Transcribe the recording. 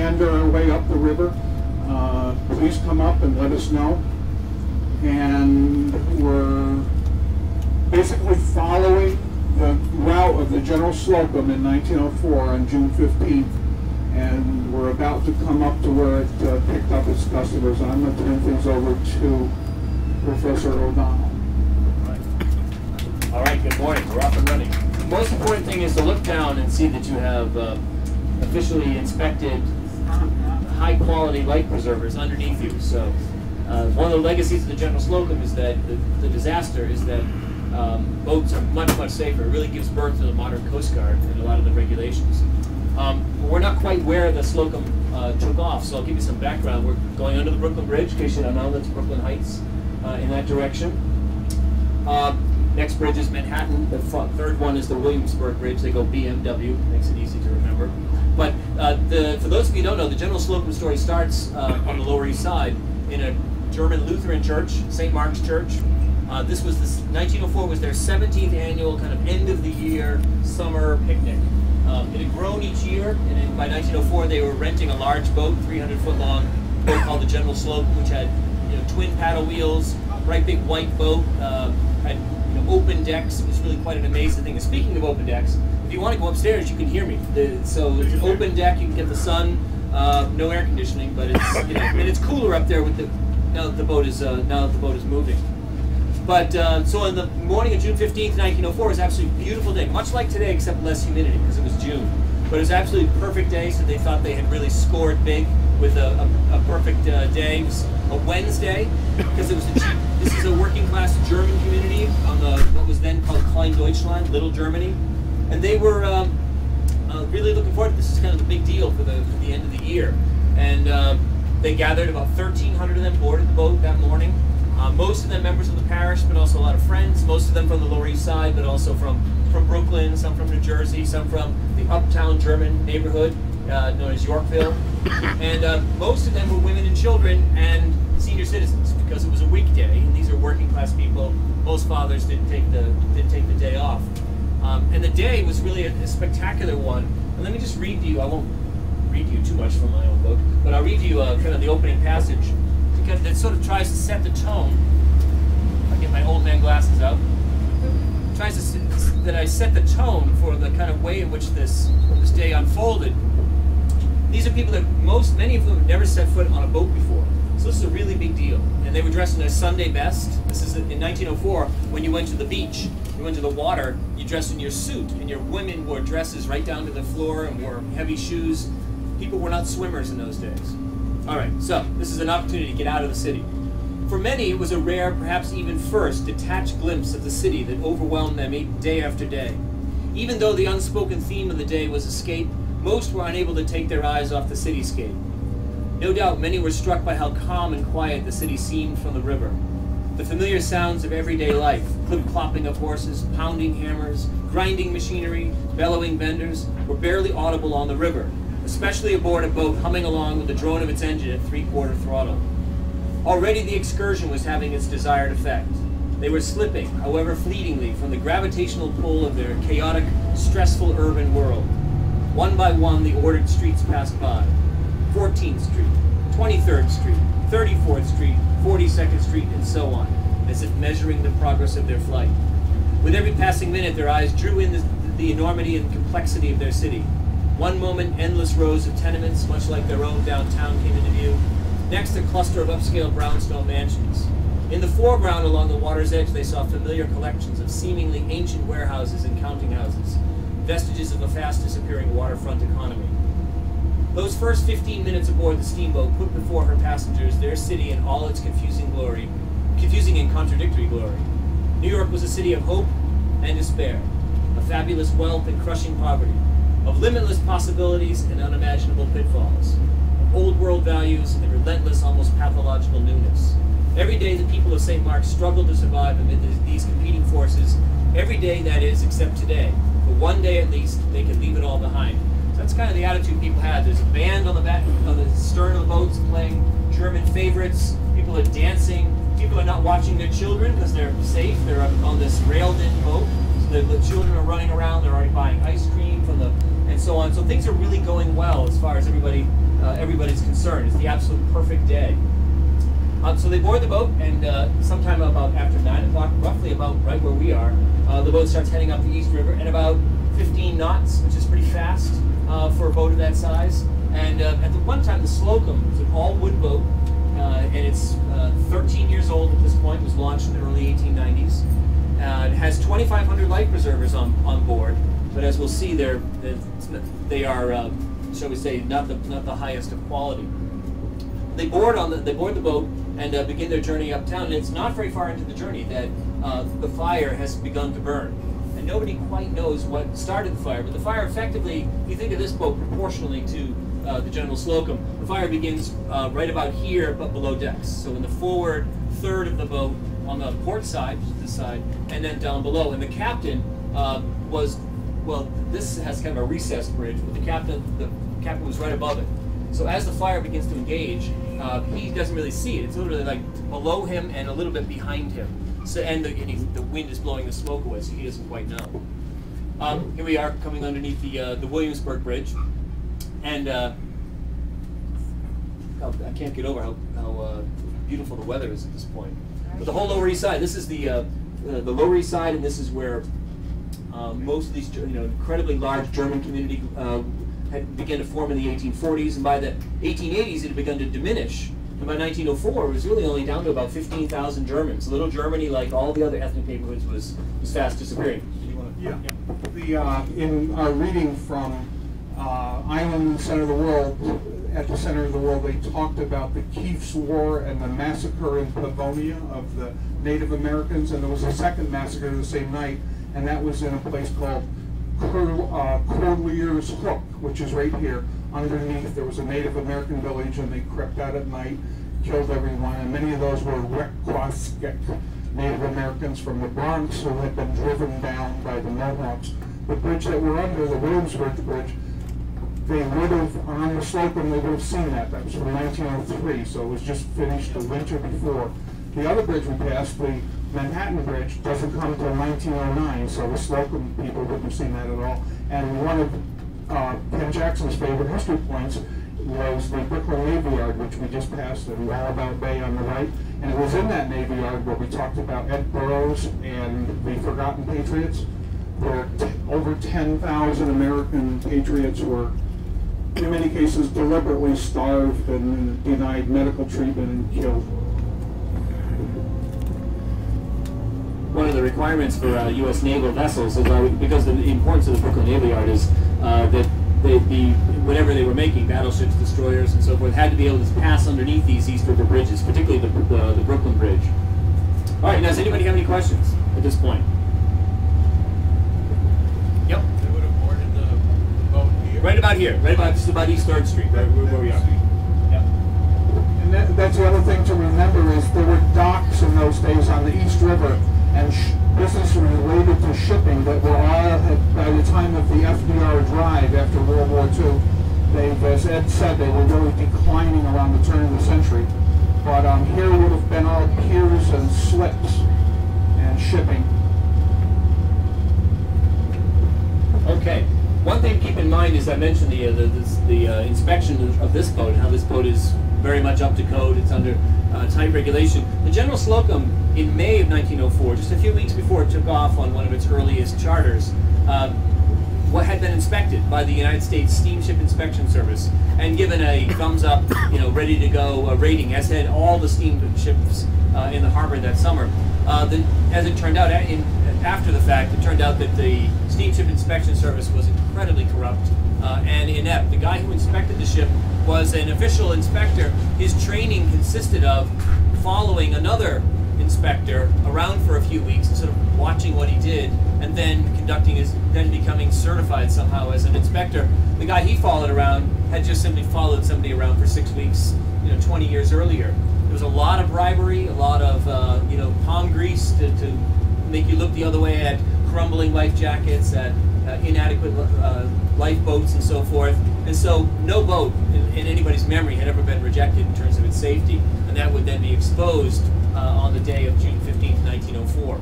meander our way up the river, please come up and let us know. And we're basically following the route of the General Slocum in 1904 on June 15th. And we're about to come up to where it picked up its customers. And I'm going to turn things over to Professor O'Donnell. All right, good morning. We're off and running. The most important thing is to look down and see that you have officially inspected high-quality light preservers underneath you. So one of the legacies of the General Slocum is that the disaster is that boats are much, much safer. It really gives birth to the modern Coast Guard and a lot of the regulations. We're not quite where the Slocum took off, so I'll give you some background. We're going under the Brooklyn Bridge, in case you don't know, that's Brooklyn Heights in that direction. Next bridge is Manhattan. The third one is the Williamsburg Bridge. They go BMW, makes it easy to remember. But for those of you who don't know, the General Slocum story starts on the Lower East Side in a German Lutheran church, St. Mark's Church. This was 1904 was their 17th annual kind of end of the year summer picnic. It had grown each year, and by 1904 they were renting a large boat, 300-foot long boat called the General Slocum, which had twin paddle wheels, bright big white boat, had open decks. It was really quite an amazing thing. And speaking of open decks, if you want to go upstairs, you can hear me. So it's an open deck. You can get the sun. No air conditioning, but it's and it's cooler up there with now that the boat is moving. But so on the morning of June 15th, 1904, was absolutely a beautiful day, much like today, except less humidity because it was June. But it was absolutely a perfect day, so they thought they had really scored big with a perfect day. It was a Wednesday because it was this is a working class German community on what was then called Klein Deutschland, Little Germany, and they were really looking forward to this. This is kind of the big deal for the end of the year, and they gathered about 1,300 of them boarded the boat that morning. Most of them members of the parish, but also a lot of friends. Most of them from the Lower East Side, but also from Brooklyn, some from New Jersey, some from the uptown German neighborhood known as Yorkville, and most of them were women and children and senior citizens because it was a weekday, and these are working class people. Most fathers didn't take the day off, and the day was really a spectacular one. And let me just read to you. I won't read to you too much from my own book, but I'll read to you kind of the opening passage because it sort of tries to set the tone. I get my old man glasses out. It tries to that I set the tone for the kind of way in which this day unfolded. These are people that many of them have never set foot on a boat before. So this is a really big deal. And they were dressed in their Sunday best. This is in 1904, when you went to the beach, you went to the water, you dressed in your suit, and your women wore dresses right down to the floor and wore heavy shoes. People were not swimmers in those days. All right, so this is an opportunity to get out of the city. For many, it was a rare, perhaps even first, detached glimpse of the city that overwhelmed them day after day. Even though the unspoken theme of the day was escape, most were unable to take their eyes off the cityscape. No doubt many were struck by how calm and quiet the city seemed from the river. The familiar sounds of everyday life, clip-clopping of horses, pounding hammers, grinding machinery, bellowing vendors, were barely audible on the river, especially aboard a boat humming along with the drone of its engine at 3/4 throttle. Already the excursion was having its desired effect. They were slipping, however fleetingly, from the gravitational pull of their chaotic, stressful urban world. One by one, the ordered streets passed by. 14th Street, 23rd Street, 34th Street, 42nd Street, and so on, as if measuring the progress of their flight. With every passing minute, their eyes drew in the enormity and complexity of their city. One moment, endless rows of tenements, much like their own downtown, came into view. Next, a cluster of upscale brownstone mansions. In the foreground, along the water's edge, they saw familiar collections of seemingly ancient warehouses and counting houses, vestiges of a fast-disappearing waterfront economy. Those first 15 minutes aboard the steamboat put before her passengers their city in all its confusing and contradictory glory. New York was a city of hope and despair, of fabulous wealth and crushing poverty, of limitless possibilities and unimaginable pitfalls, of old world values and relentless, almost pathological newness. Every day the people of St. Mark's struggled to survive amid these competing forces, every day, that is, except today. For one day at least, they could leave it all behind. So that's kind of the attitude people had. There's a band on the back of the stern of the boats playing German favorites. People are dancing. People are not watching their children because they're safe. They're on this railed-in boat. So the children are running around. They're already buying ice cream and so on. So things are really going well as far as everybody everybody's concern. It's the absolute perfect day. So they board the boat, and sometime about after 9 o'clock, roughly about right where we are, the boat starts heading up the East River at about 15 knots, which is pretty fast for a boat of that size. And at the one time, the Slocum was an all-wood boat, and it's 13 years old at this point. It was launched in the early 1890s. It has 2,500 life preservers on board, but as we'll see, they are, shall we say, not the highest of quality. They board the boat and begin their journey uptown. And it's not very far into the journey that the fire has begun to burn, and nobody quite knows what started the fire. But the fire, effectively, if you think of this boat proportionally to the General Slocum, the fire begins right about here, but below decks. So in the forward third of the boat, on the port side, this side, and then down below. And the captain this has kind of a recessed bridge, but the captain was right above it. So as the fire begins to engage, he doesn't really see it. It's literally like below him and a little bit behind him. So the wind is blowing the smoke away, so he doesn't quite know. Here we are coming underneath the Williamsburg Bridge, and I can't get over how beautiful the weather is at this point. But the whole Lower East Side, this is the Lower East Side, and this is where most of these incredibly large German community had begun to form in the 1840s, and by the 1880s it had begun to diminish. And by 1904 it was really only down to about 15,000 Germans. Little Germany, like all the other ethnic neighborhoods, was fast disappearing. In our reading from Island Center of the World, at the Center of the World, they talked about the Kief's War and the massacre in Pavonia of the Native Americans, and there was a second massacre the same night, and that was in a place called Corlier's Hook, which is right here. Underneath, there was a Native American village, and they crept out at night, killed everyone, and many of those were Wequaskek Native Americans from the Bronx who had been driven down by the Mohawks. The bridge that we're under, the Williamsburg Bridge, they would have, on the Slocum, they would have seen that. That was from 1903, so it was just finished the winter before. The other bridge we passed, the Manhattan Bridge, doesn't come until 1909, so the Slocum people wouldn't have seen that at all. And one of Ken Jackson's favorite history points was the Brooklyn Navy Yard, which we just passed in Wallabout Bay on the right. And it was in that Navy Yard where we talked about Ed Burroughs and the Forgotten Patriots, where over 10,000 American patriots were, in many cases, deliberately starved and denied medical treatment and killed. One of the requirements for U.S. naval vessels is because the importance of the Brooklyn Navy Yard is that whatever they were making, battleships, destroyers, and so forth, had to be able to pass underneath these East River bridges, particularly the Brooklyn Bridge. All right, now does anybody have any questions at this point? Yep. They would have boarded the boat here. Right about here, right about just about East 3rd Street, right where we are. Yep. And that's the other thing to remember is there were docks in those days on the East River and business related to shipping that were all, by the time of the FDR drive after World War II, as Ed said, they were really declining around the turn of the century. But here would have been all piers and slips and shipping. Okay. One thing to keep in mind is I mentioned the inspection of this boat, and how this boat is very much up to code. It's under tight regulation. The General Slocum, in May of 1904, just a few weeks before it took off on one of its earliest charters, what had been inspected by the United States Steamship Inspection Service and given a thumbs up, ready to go rating, as had all the steamships in the harbor that summer. As it turned out, after the fact, it turned out that the Steamship Inspection Service was incredibly corrupt and inept. The guy who inspected the ship was an official inspector. His training consisted of following another inspector around for a few weeks and sort of watching what he did, and then becoming certified somehow as an inspector. The guy he followed around had just simply followed somebody around for 6 weeks, 20 years earlier. There was a lot of bribery, a lot of palm grease to make you look the other way, at crumbling life jackets, at inadequate lifeboats, and so forth. And so no boat in anybody's memory had ever been rejected in terms of its safety, and that would then be exposed on the day of June 15th, 1904.